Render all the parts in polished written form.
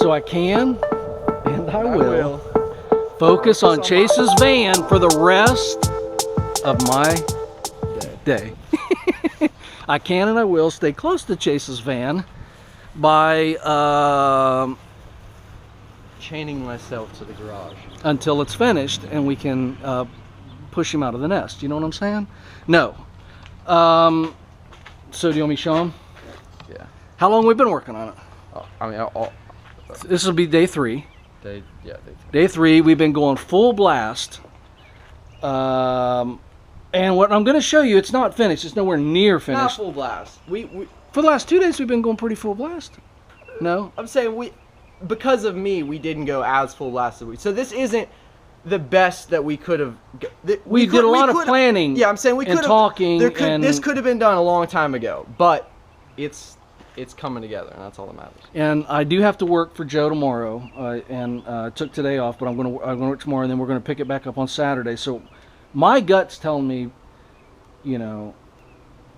So I can, and I will, focus on Chase's van for the rest of my day. I can and I will stay close to Chase's van by chaining myself to the garage until it's finished and we can push him out of the nest. You know what I'm saying? No. So do you want me to show him? Yeah. How long have we been working on it? I mean, This will be day 3. Day 3. Day 3, we've been going full blast. And what I'm going to show you, it's not finished. It's nowhere near finished. Not full blast. We for the last 2 days, we've been going pretty full blast. No? I'm saying because of me, we didn't go as full blast as we. So this isn't the best that we could have. We did a lot of planning. Yeah, I'm saying we could have talking. This could have been done a long time ago, but it's coming together, and that's all that matters. And I do have to work for Joe tomorrow, and took today off, but I'm going to work tomorrow, and then we're going to pick it back up on Saturday. So my gut's telling me, you know,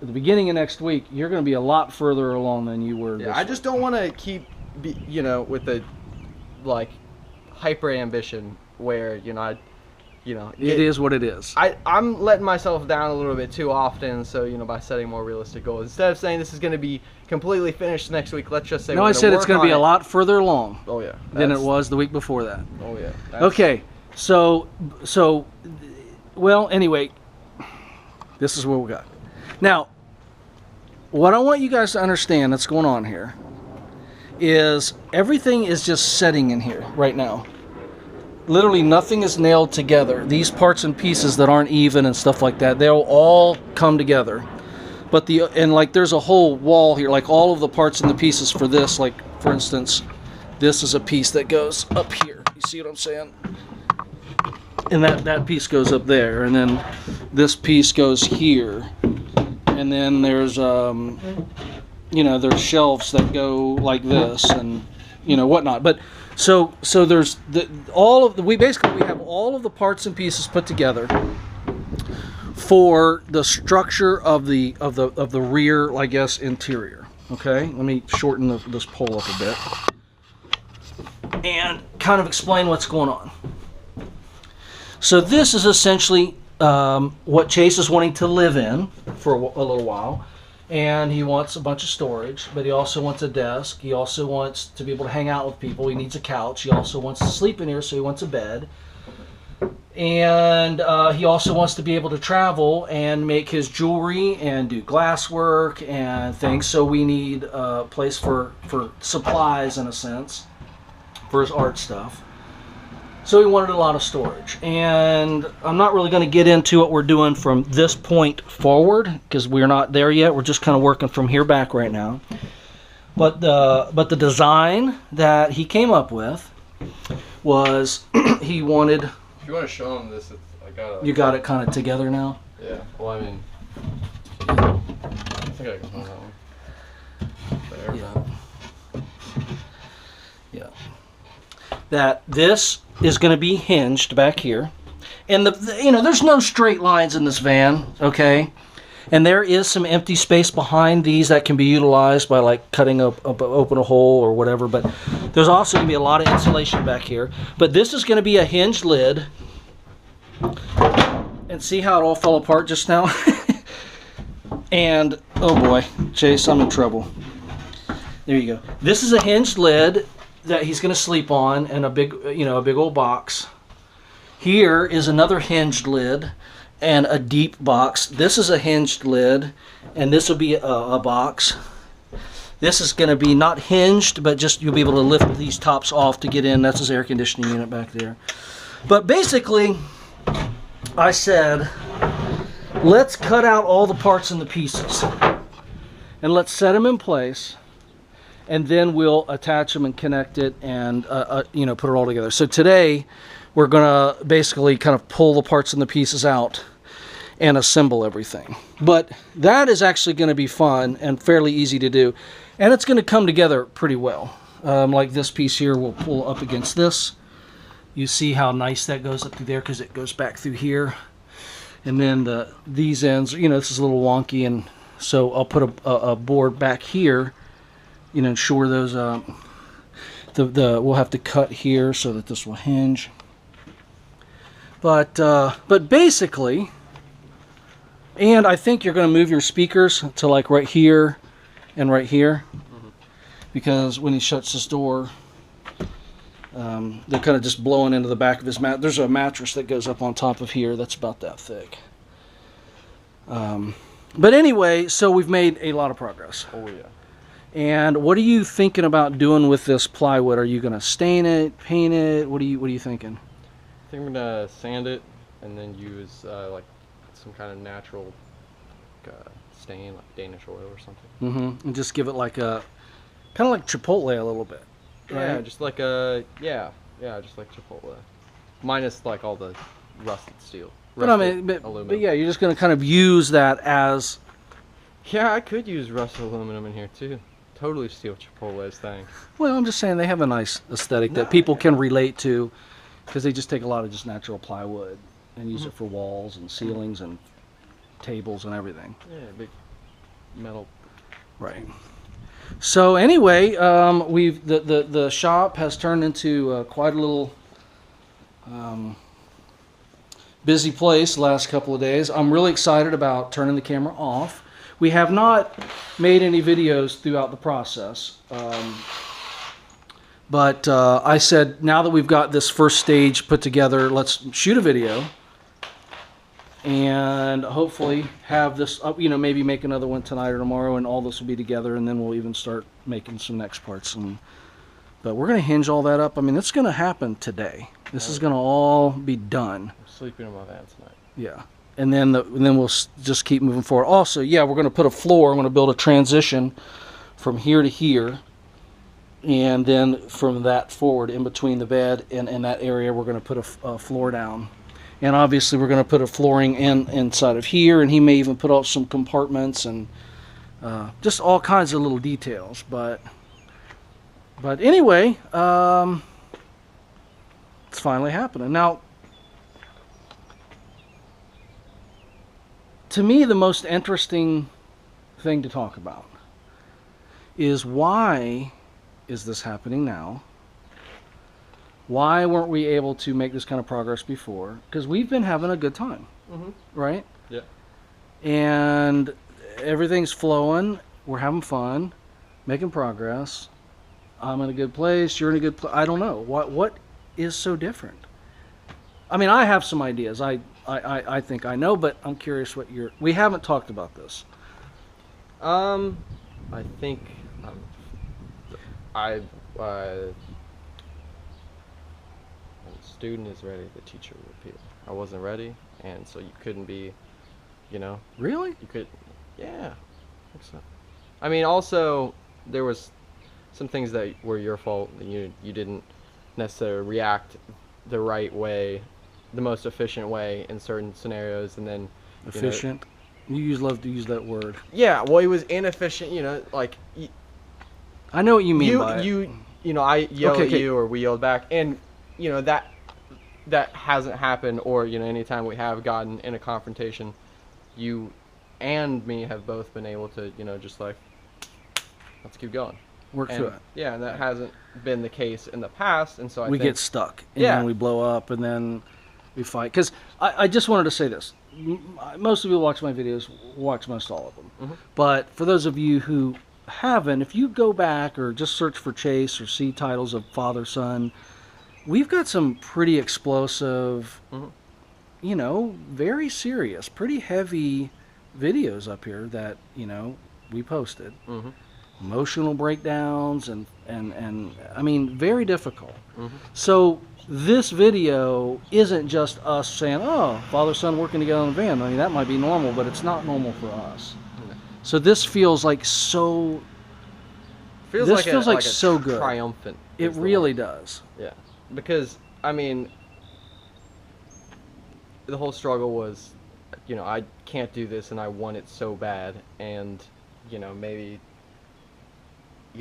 at the beginning of next week, you're going to be a lot further along than you were. Yeah, I just don't want to keep, with the like hyper ambition where it is what it is. I'm letting myself down a little bit too often, so by setting more realistic goals, instead of saying this is going to be completely finished next week, let's just say no. I said it's going to be a lot further along. Oh yeah, than it was the week before that. Oh yeah. Okay, so well, anyway, this is what we got. Now, what I want you guys to understand that's going on here is everything is just setting in here right now. Literally nothing is nailed together. These parts and pieces that aren't even and stuff like that, they'll all come together. But there's a whole wall here, like all of the parts and the pieces for this, like for instance, this is a piece that goes up here. You see what I'm saying? And that piece goes up there, and then this piece goes here, and then there's there's shelves that go like this, and whatnot. But so there's we have all of the parts and pieces put together for the structure of the rear, I guess, interior. Okay, let me shorten this pole up a bit and kind of explain what's going on. So this is essentially what Chase is wanting to live in for a little while. And he wants a bunch of storage, but he also wants a desk. He also wants to be able to hang out with people. He needs a couch. He also wants to sleep in here, so he wants a bed. And he also wants to be able to travel and make his jewelry and do glass work and things. So we need a place for supplies, in a sense, for his art stuff. So he wanted a lot of storage, and I'm not really going to get into what we're doing from this point forward because we're not there yet. We're just kind of working from here back right now. But the design that he came up with was he wanted. If you want to show him this, you got it kind of together now. Yeah. Well, I mean, I think I can hold that one. There. Yeah. That this is going to be hinged back here, and there's no straight lines in this van, okay, and there is some empty space behind these that can be utilized by like cutting open a hole or whatever, but there's also going to be a lot of insulation back here. But this is going to be a hinged lid, and see how it all fell apart just now. And oh boy, Chase, I'm in trouble. There you go. This is a hinged lid that he's going to sleep on, and a big old box. Here is another hinged lid and a deep box. This is a hinged lid, and this will be a box. This is going to be not hinged, but just you'll be able to lift these tops off to get in. That's his air conditioning unit back there. But basically, I said, let's cut out all the parts and the pieces, and let's set them in place. And then we'll attach them and connect it and put it all together. So today we're gonna basically kind of pull the parts and the pieces out and assemble everything. But that is actually going to be fun and fairly easy to do, and it's going to come together pretty well. Like this piece here, we'll pull up against this. You see how nice that goes up through there because it goes back through here. And then these ends, this is a little wonky, and so I'll put a board back here. Ensure those we'll have to cut here so that this will hinge. But basically, and I think you're going to move your speakers to like right here and right here, because when he shuts his door, they're kind of just blowing into the back of his mat. There's a mattress that goes up on top of here that's about that thick. But anyway, so we've made a lot of progress. Oh yeah. And what are you thinking about doing with this plywood? Are you going to stain it, paint it? What are you thinking? I think I'm gonna sand it and then use like some kind of natural stain, like Danish oil or something. Mm-hmm. And just give it like a, kind of like Chipotle a little bit. Right? Yeah, just like just like Chipotle, minus like all the rusted steel. But I mean, but yeah, you're just going to kind of use that as. Yeah, I could use rusted aluminum in here too. Totally steal Chipotle's thing. Well, I'm just saying they have a nice aesthetic that people can relate to, because they just take a lot of just natural plywood and use it for walls and ceilings and tables and everything. Yeah, big metal. Right. So anyway, the shop has turned into quite a little busy place the last couple of days. I'm really excited about turning the camera off. We have not made any videos throughout the process. But I said, now that we've got this first stage put together, let's shoot a video and hopefully have this up, maybe make another one tonight or tomorrow, and all this will be together, and then we'll even start making some next parts. But we're going to hinge all that up. I mean, it's going to happen today. This is going to all be done. I'm sleeping in my van tonight. Yeah. And then we'll just keep moving forward. Also, yeah, we're going to put a floor. I'm going to build a transition from here to here. And then from that forward, in between the bed and that area, we're going to put a floor down. And obviously, we're going to put a flooring inside of here. And he may even put out some compartments and just all kinds of little details. But anyway, it's finally happening. Now, to me, the most interesting thing to talk about is, why is this happening now? Why weren't we able to make this kind of progress before? Because we've been having a good time, right? Yeah. And everything's flowing. We're having fun, making progress. I'm in a good place. You're in a good place. I don't know. What is so different? I mean, I have some ideas. I think I know, but I'm curious what we haven't talked about this. I think when the student is ready, the teacher will appear. I wasn't ready, and so you couldn't be, Really? You could, yeah. I think so. I mean, also there was some things that were your fault. You didn't necessarily react the right way, the most efficient way in certain scenarios, and then efficient. You love to use that word. Yeah, well, he was inefficient. Like I know what you mean by it. I yelled at you, or we yelled back, and that hasn't happened. Or anytime we have gotten in a confrontation, you and me have both been able to just like, let's keep going. Work through it. Yeah, and that hasn't been the case in the past, and so I we think, get stuck, and then we blow up, and then we fight. Because I just wanted to say this: most of you who watch my videos watch most all of them, but for those of you who haven't, if you go back or just search for Chase or see titles of Father Son, we've got some pretty explosive, very serious, pretty heavy videos up here that we posted. Emotional breakdowns and I mean, very difficult. So this video isn't just us saying, oh, father son working together in the van. I mean, that might be normal, but it's not normal for us. So this feels like so feels like so good. Triumphant. It really does. Yeah, because I mean, the whole struggle was, I can't do this, and I want it so bad, and maybe.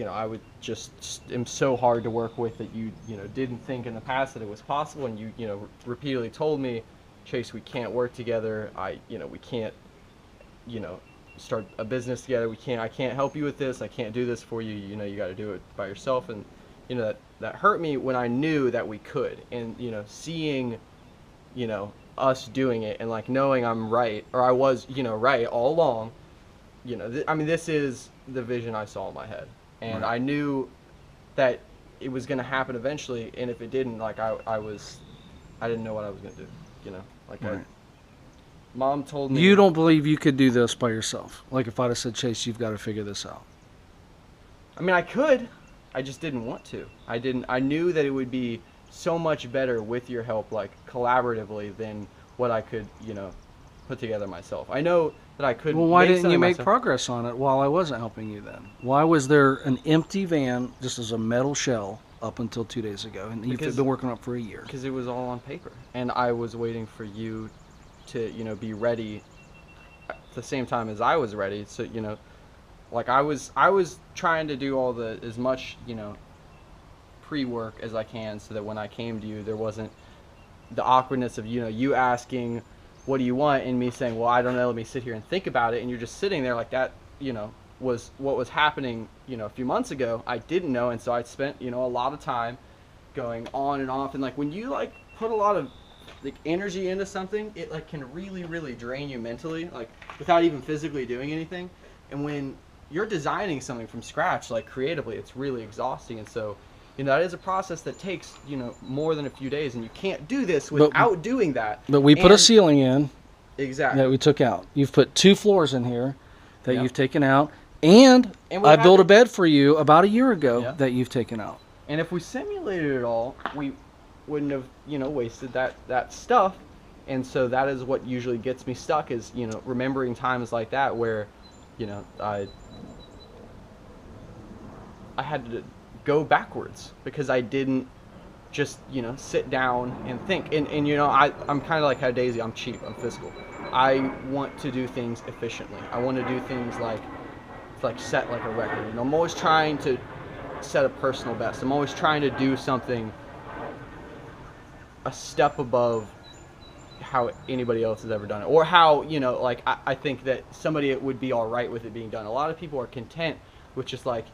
I would just am so hard to work with that you didn't think in the past that it was possible, and you repeatedly told me, Chase, we can't work together. We can't start a business together. I can't help you with this. I can't do this for you. You got to do it by yourself, and that that hurt me when I knew that we could. And, seeing, us doing it and like knowing I'm right, or I was, right all along, this is the vision I saw in my head. And Right. I knew that it was going to happen eventually. And if it didn't, like I didn't know what I was going to do, like Right. Mom told me. You don't believe you could do this by yourself? Like if I'd have said, Chase, you've got to figure this out. I mean, I could. I just didn't want to. I knew that it would be so much better with your help, like collaboratively, than what I could, put together myself. I know that I could. Well, why make didn't you something make myself. progress on it while I wasn't helping you then? Why was there an empty van, just as a metal shell, up until 2 days ago? And you've been working on it for a year. Because it was all on paper. And I was waiting for you to, be ready at the same time as I was ready. So, like I was trying to do all as much, pre-work as I can, so that when I came to you, there wasn't the awkwardness of, you asking, what do you want? And me saying, well, I don't know, let me sit here and think about it. And you're just sitting there like that, was what was happening, a few months ago. I didn't know. And so I spent, a lot of time going on and off. And like when you like put a lot of like energy into something, it like can really, really drain you mentally, like without even physically doing anything. And when you're designing something from scratch, like creatively, it's really exhausting. And so, that is a process that takes, more than a few days, and you can't do this without doing that. But we put a ceiling in. Exactly. That we took out. You've put 2 floors in here that you've taken out, and I built a bed for you about a year ago that you've taken out. And if we simulated it all, we wouldn't have, wasted that stuff. And so that is what usually gets me stuck, is, remembering times like that where, I had to go backwards because I didn't just, sit down and think. And I'm kind of like how Daisy, I'm cheap, I'm fiscal. I want to do things efficiently. I want to do things like set like a record. I'm always trying to set a personal best. I'm always trying to do something a step above how anybody else has ever done it, or how, like I think that somebody would be all right with it being done. A lot of people are content with just like,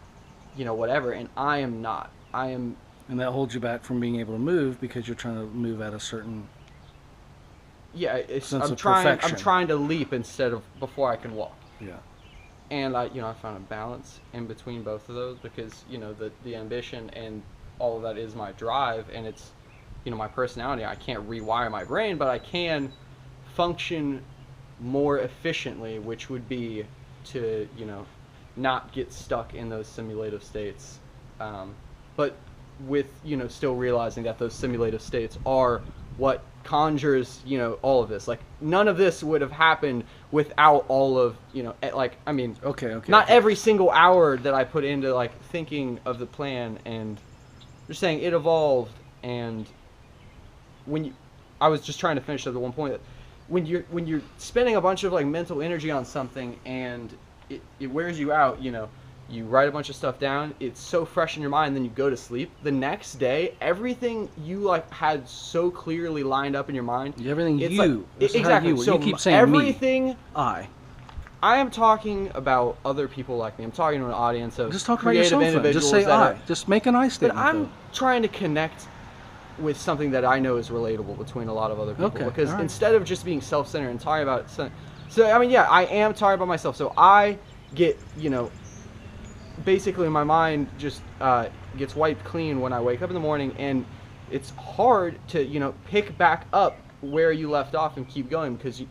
whatever, and I am not. And that holds you back from being able to move because you're trying to move at a certain sense of perfection. I'm trying to leap instead of before I can walk. Yeah. And I found a balance in between both of those, because the ambition and all of that is my drive, and it's my personality. I can't rewire my brain, but I can function more efficiently, which would be to not get stuck in those simulative states, but with still realizing that those simulative states are what conjures all of this. Like none of this would have happened without all of not every single hour that I put into like thinking of the plan, and just saying it evolved. And I was just trying to finish at the one point that when you're spending a bunch of like mental energy on something and it wears you out, you write a bunch of stuff down, it's so fresh in your mind, then you go to sleep. The next day, everything you like had so clearly lined up in your mind. Everything it's you. Like, exactly. So you keep saying everything. Me. I am talking about other people like me. I'm talking to an audience of just talk creative about yourself, individuals. Just say I. Just make an I statement. But I'm trying to connect with something that I know is relatable between a lot of other people. Okay, because right. Instead of just being self-centered and talking about it, so I am talking about myself. So I get basically my mind just gets wiped clean when I wake up in the morning, and it's hard to pick back up where you left off and keep going, because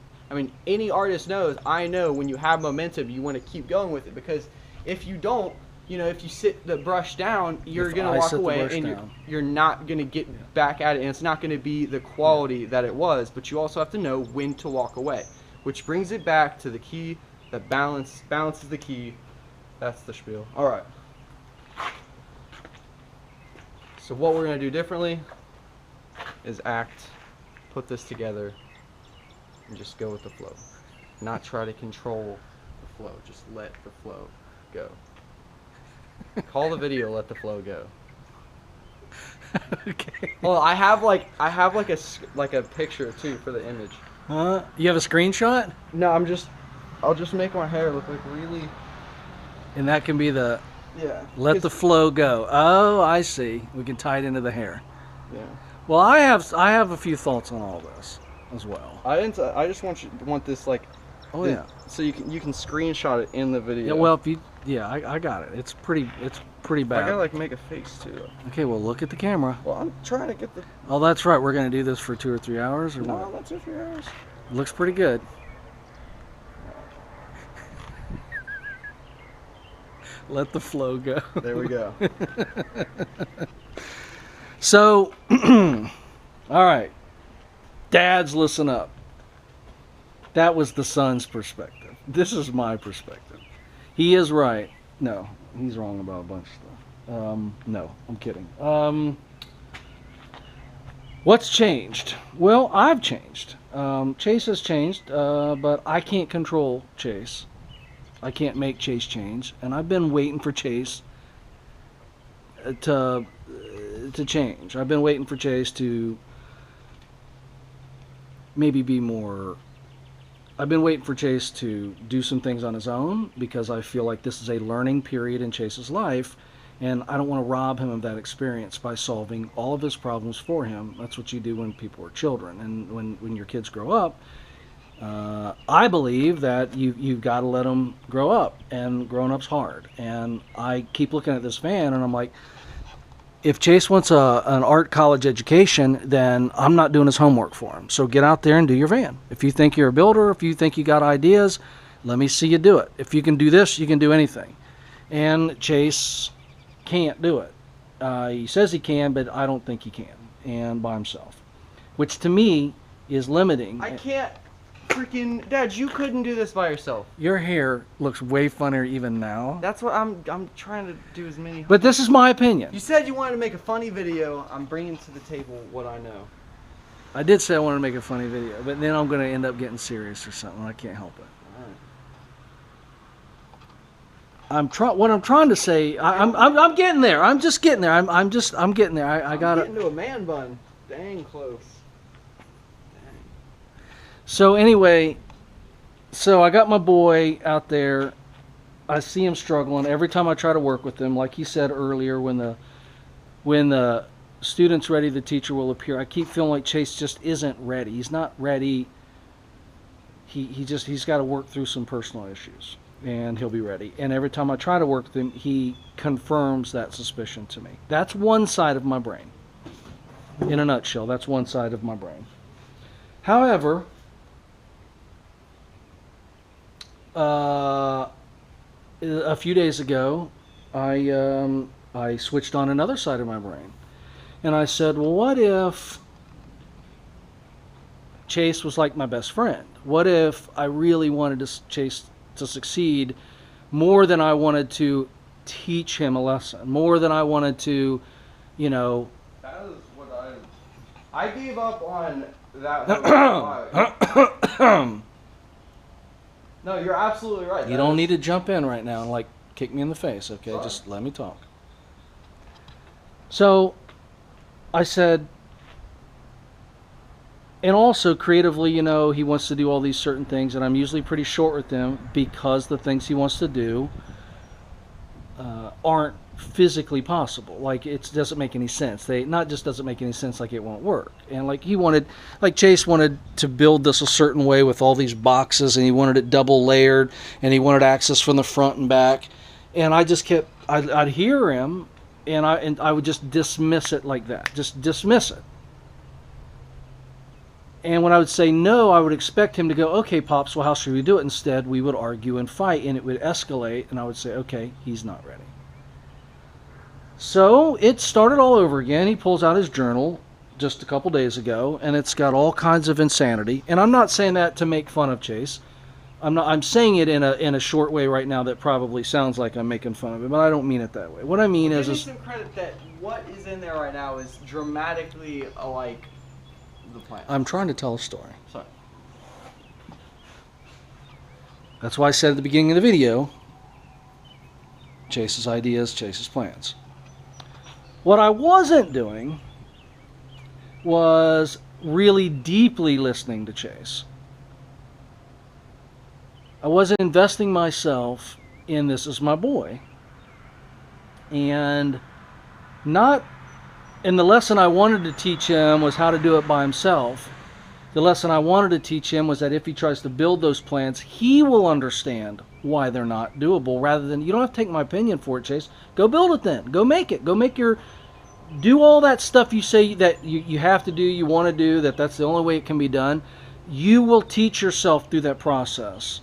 any artist knows, I know, when you have momentum you want to keep going with it, because if you don't, if you sit the brush down, you're going to walk away and you're not going to get back at it, and it's not going to be the quality that it was. But you also have to know when to walk away, which brings it back to the key, that balance is the key. That's the spiel. All right. So what we're going to do differently is put this together, and just go with the flow. Not try to control the flow. Just let the flow go. Call the video, let the flow go. Okay. Well, I have like a picture too for the image. You have a screenshot? No, I'll just make my hair look like really. And that can be the Yeah. Let the flow go. Oh, I see. We can tie it into the hair. Yeah. Well, I have a few thoughts on all this as well. I just want this like. Oh yeah. So you can screenshot it in the video. Yeah. Well, I got it. It's pretty bad. I gotta like make a face too. Okay. Well, look at the camera. Well, I'm trying to get the. Oh, that's right. We're gonna do this for 2 or 3 hours, or No, what? not 2 or 3 hours. Looks pretty good. Let the flow go. There we go. So, all right, dads, listen up. That was the son's perspective. This is my perspective. He is right. No, he's wrong about a bunch of stuff. No, I'm kidding. What's changed? Well, I've changed. Chase has changed, but I can't control Chase. I can't make Chase change, and I've been waiting for Chase to change. I've been waiting for Chase to maybe be more. I've been waiting for Chase to do some things on his own because I feel like this is a learning period in Chase's life, and I don't want to rob him of that experience by solving all of his problems for him. That's what you do when people are children, and when your kids grow up. I believe that you've got to let them grow up, and growing up's hard. And I keep looking at this van, and I'm like, if Chase wants an art college education, then I'm not doing his homework for him. So get out there and do your van. If you think you're a builder, if you think you got ideas, let me see you do it. If you can do this, you can do anything. And Chase can't do it. He says he can, but I don't think he can, and by himself, which to me is limiting. I can't. Freaking Dad, you couldn't do this by yourself. Your hair looks way funnier even now. That's what I'm trying to do as many. But this is my opinion. You said you wanted to make a funny video. I'm bringing to the table what I know. I did say I wanted to make a funny video, but then I'm going to end up getting serious or something. I can't help it. What I'm trying to say. I'm getting there. I'm just getting there. I'm getting there. I got it. Getting to a man bun. Dang close. So anyway, I got my boy out there. I see him struggling every time I try to work with him. Like he said earlier, when the student's ready, the teacher will appear. I keep feeling like Chase just isn't ready. He's not ready. He's got to work through some personal issues, and he'll be ready. And every time I try to work with him, he confirms that suspicion to me. That's one side of my brain. In a nutshell, that's one side of my brain. However, a few days ago, I switched on another side of my brain, and I said, well, what if Chase was like my best friend? What if I really wanted Chase to succeed more than I wanted to teach him a lesson, more than I wanted to, That is what I gave up on that. No, you're absolutely right. You don't need to jump in right now and like kick me in the face, okay? Sorry. Just let me talk. So I said, and also creatively, he wants to do all these certain things, and I'm usually pretty short with him because the things he wants to do aren't physically possible. Like, it doesn't make any sense. Not just doesn't make any sense, like it won't work. And like Chase wanted to build this a certain way with all these boxes, and he wanted it double layered, and he wanted access from the front and back. And I just I'd hear him, and I would just dismiss it like that. Just dismiss it. And when I would say no, I would expect him to go, okay, Pops, well, how should we do it? Instead, we would argue and fight, and it would escalate, and I would say, okay, he's not ready. So it started all over again. He pulls out his journal just a couple days ago, and it's got all kinds of insanity. And I'm not saying that to make fun of Chase. I'm saying it in a short way right now that probably sounds like I'm making fun of him, but I don't mean it that way. What I mean is... Give me some credit that what is in there right now is dramatically like the plan. I'm trying to tell a story. Sorry. That's why I said at the beginning of the video, Chase's ideas, Chase's plans. What I wasn't doing was really deeply listening to Chase. I wasn't investing myself in this as my boy. And not, and the lesson I wanted to teach him was how to do it by himself. The lesson I wanted to teach him was that if he tries to build those plans, he will understand why they're not doable, rather than, you don't have to take my opinion for it, Chase. Go build it then. Go make it. Go make your, do all that stuff you say that you have to do, you want to do, that's the only way it can be done. You will teach yourself through that process.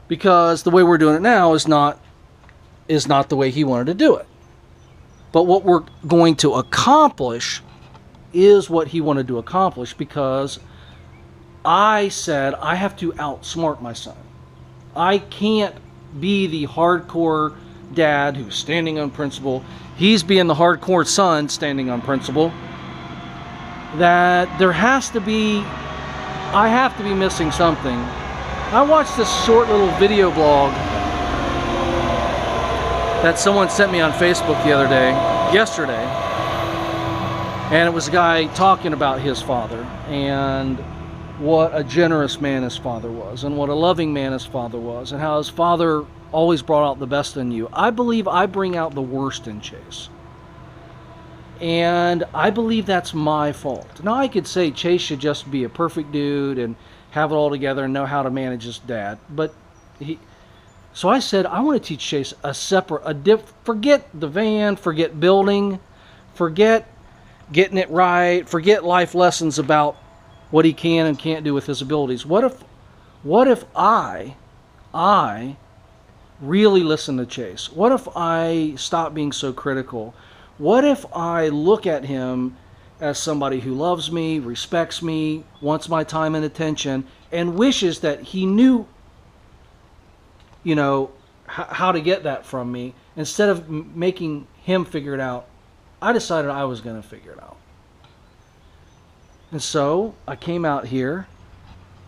Because the way we're doing it now is not the way he wanted to do it. But what we're going to accomplish is what he wanted to accomplish, because I said I have to outsmart my son. I can't be the hardcore dad who's standing on principle. He's being the hardcore son standing on principle. That there has to be, I have to be missing something. I watched this short little video blog that someone sent me on Facebook the other day, yesterday. And it was a guy talking about his father and what a generous man his father was and what a loving man his father was and how his father always brought out the best in you. I believe I bring out the worst in Chase. And I believe that's my fault. Now I could say Chase should just be a perfect dude and have it all together and know how to manage his dad. But so I said, I want to teach Chase forget the van, forget building, forget getting it right, forget life lessons about what he can and can't do with his abilities. What if I really listen to Chase? What if I stop being so critical? What if I look at him as somebody who loves me, respects me, wants my time and attention, and wishes that he knew, how to get that from me, instead of making him figure it out? I decided I was going to figure it out. And so I came out here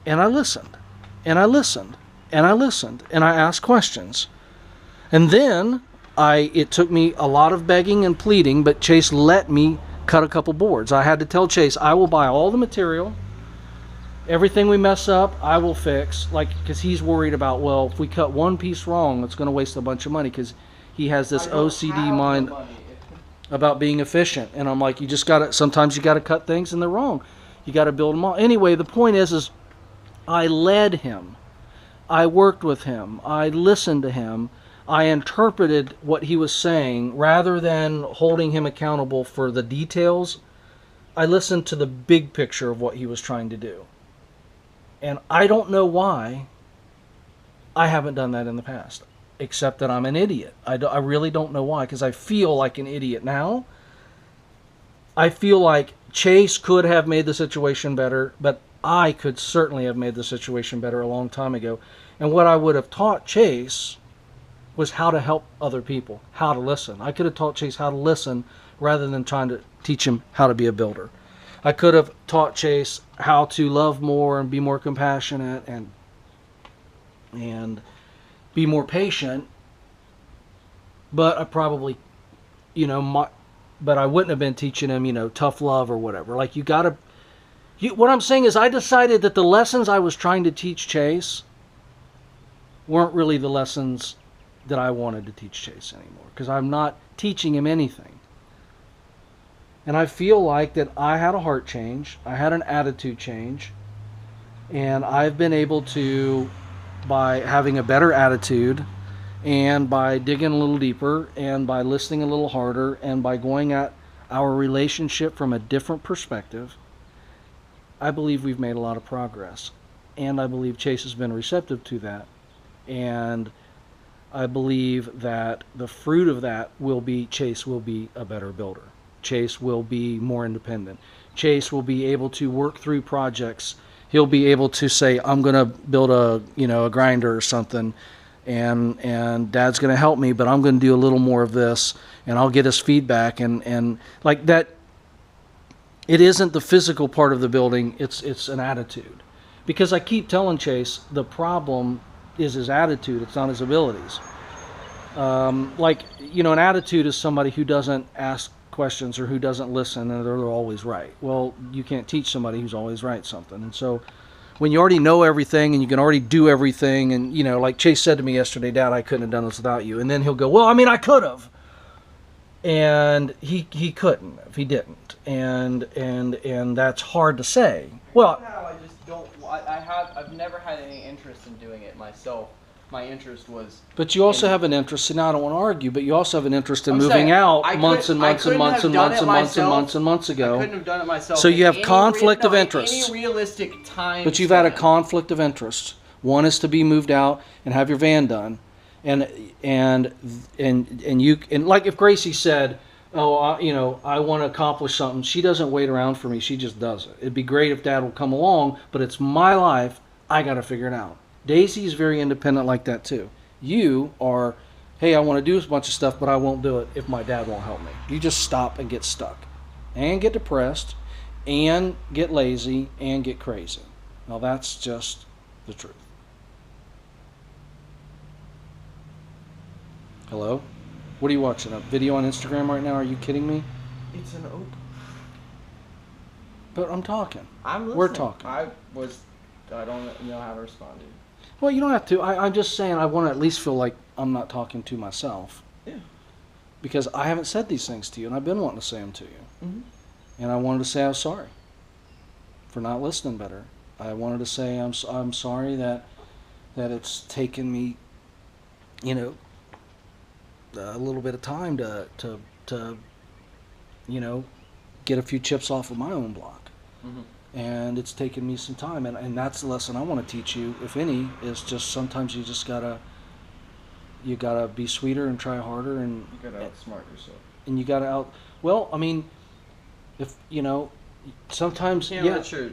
and I listened and I listened and I listened and I asked questions. And then it took me a lot of begging and pleading, but Chase let me cut a couple boards. I had to tell Chase, I will buy all the material. Everything we mess up, I will fix. Because he's worried about, well, if we cut one piece wrong, it's going to waste a bunch of money, because he has this OCD mind about being efficient. And I'm like, sometimes you got to cut things and they're wrong. You got to build them all. Anyway, the point is I led him. I worked with him. I listened to him. I interpreted what he was saying rather than holding him accountable for the details. I listened to the big picture of what he was trying to do. And I don't know why I haven't done that in the past, except that I'm an idiot. I really don't know why, because I feel like an idiot now. I feel like Chase could have made the situation better, but I could certainly have made the situation better a long time ago. And what I would have taught Chase was how to help other people, how to listen. I could have taught Chase how to listen rather than trying to teach him how to be a builder. I could have taught Chase how to love more and be more compassionate and be more patient. But I probably, but I wouldn't have been teaching him, tough love or whatever. Like, what I'm saying is I decided that the lessons I was trying to teach Chase weren't really the lessons that I wanted to teach Chase anymore, because I'm not teaching him anything. And I feel like that I had a heart change, I had an attitude change, and I've been able to, by having a better attitude, and by digging a little deeper, and by listening a little harder, and by going at our relationship from a different perspective, I believe we've made a lot of progress. And I believe Chase has been receptive to that. And I believe that the fruit of that will be Chase will be a better builder. Chase will be more independent. Chase will be able to work through projects. He'll be able to say, I'm going to build a grinder or something, and Dad's going to help me, but I'm going to do a little more of this, and I'll get his feedback. And like that, it isn't the physical part of the building, it's an attitude. Because I keep telling Chase, the problem is his attitude, it's not his abilities. An attitude is somebody who doesn't ask questions or who doesn't listen and they're always right. Well, you can't teach somebody who's always right something. And so when you already know everything and you can already do everything, and like Chase said to me yesterday, Dad, I couldn't have done this without you. And then he'll go, well, I could have. and he couldn't if he didn't, and that's hard to say. Well, No, I just don't. I've never had any interest in doing it myself. My interest was. but you also in, have an interest, and now I don't want to argue, but you also have an interest in I'm moving saying, out I months and months and couldn't months have and done months it and months and myself. months and months I ago. couldn't have done it myself. So you have in conflict of in interest. any realistic time. But you've had a span. conflict of interest. One is to be moved out and have your van done, and you, and like if Gracie said, "Oh, I want to accomplish something," she doesn't wait around for me. She just does it. It'd be great if Dad will come along, but it's my life. I got to figure it out. Daisy's very independent like that too. You are, hey, I want to do a bunch of stuff, but I won't do it if my dad won't help me. You just stop and get stuck, and get depressed, and get lazy, and get crazy. Now that's just the truth. Hello? What are you watching? A video on Instagram right now? Are you kidding me? It's an open. But I'm talking. I'm listening. We're talking. I don't know how to respond to you. Well, you don't have to. I'm just saying I want to at least feel like I'm not talking to myself. Yeah. Because I haven't said these things to you, and I've been wanting to say them to you. Mm-hmm. And I wanted to say I'm sorry for not listening better. I wanted to say I'm sorry that it's taken me, a little bit of time to get a few chips off of my own block. Mm-hmm. And it's taken me some time, and that's the lesson I want to teach you, if any, is just sometimes you just gotta be sweeter and try harder, and You gotta outsmart yourself. and you gotta well, I mean, if sometimes You can't let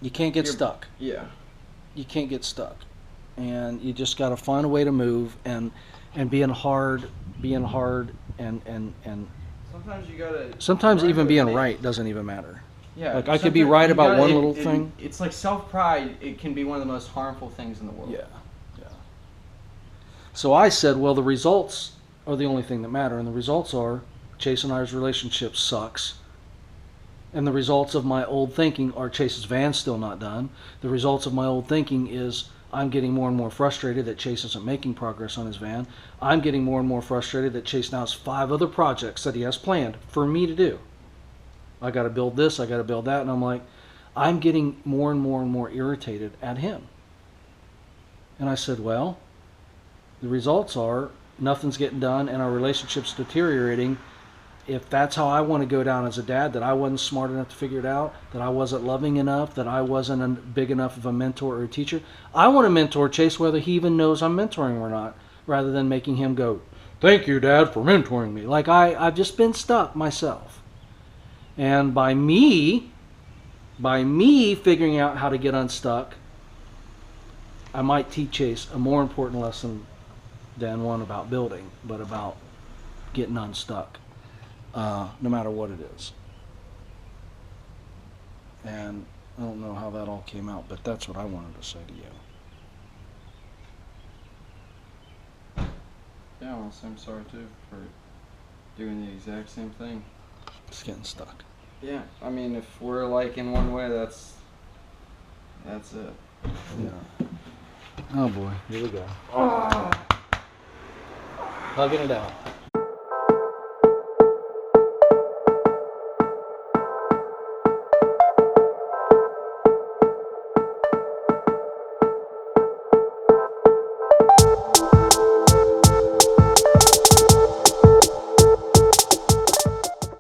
you can't get stuck. Yeah. You can't get stuck, and you just gotta find a way to move, and being hard, and Sometimes you gotta. sometimes even being right doesn't even matter. Yeah. Like I could be right about one little thing. It's like self-pride. It can be one of the most harmful things in the world. Yeah. So I said, well, the results are the only thing that matter, and the results are Chase and I's relationship sucks. And the results of my old thinking are Chase's van's still not done. The results of my old thinking is I'm getting more and more frustrated that Chase isn't making progress on his van. I'm getting more and more frustrated that Chase now has 5 other projects that he has planned for me to do. I got to build this, I got to build that, and I'm like, I'm getting more and more and more irritated at him. And I said, well, the results are nothing's getting done and our relationship's deteriorating. If that's how I want to go down as a dad, that I wasn't smart enough to figure it out, that I wasn't loving enough, that I wasn't big enough of a mentor or a teacher, I want to mentor Chase whether he even knows I'm mentoring him or not, rather than making him go, thank you, Dad, for mentoring me. Like I've just been stuck myself. And by me figuring out how to get unstuck, I might teach Chase a more important lesson than one about building, but about getting unstuck. No matter what it is. And I don't know how that all came out, but that's what I wanted to say to you. Yeah, well, I'm sorry too for doing the exact same thing. Just getting stuck. Yeah, I mean, if we're like in one way, that's it. Yeah. Oh boy, here we go. Hugging it out.